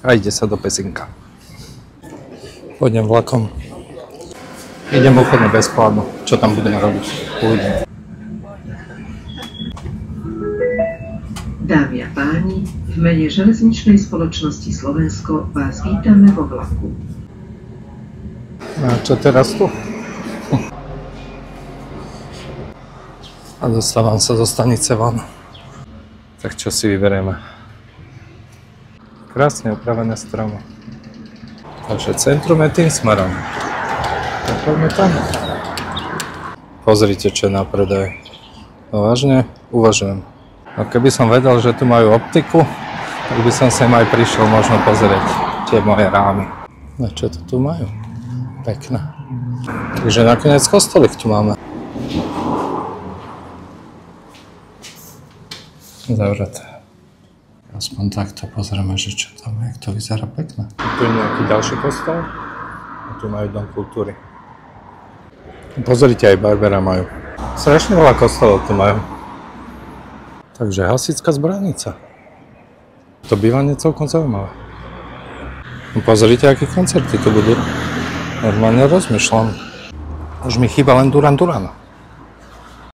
a ide sa do Pezinka. Pôjdem vlakom. Idem úplne bez plánu, čo tam budeme robiť. Uvidím. Dámy a páni, v mene Železničnej spoločnosti Slovensko vás vítame vo vlaku. A čo teraz tu? A dostávam sa do stanice von. Tak čo si vyberieme? Krásne upravené stromy. Takže centrum je tým smerom. Tak poďme tam. Pozrite, čo je na predaj. No vážne, uvažujem. No keby som vedel, že tu majú optiku, tak by som sem aj prišiel možno pozrieť tie moje rámy. No čo to tu majú? Pekné. Takže nakoniec kostolik tu máme. Zavreté. Aspoň takto pozrieme, že čo tam je, jak to vyzerá pekné. Tu je nejaký ďalší kostol a tu majú dom kultúry. Pozrite, aj Barbera majú. Strašne veľa kostolov tu majú. Takže hasická zbranica. To bývanie celkom zaujímavé. No pozrite, aké koncerty tu budú. Normálne rozmýšľam. Už mi chýba len Duran Duran.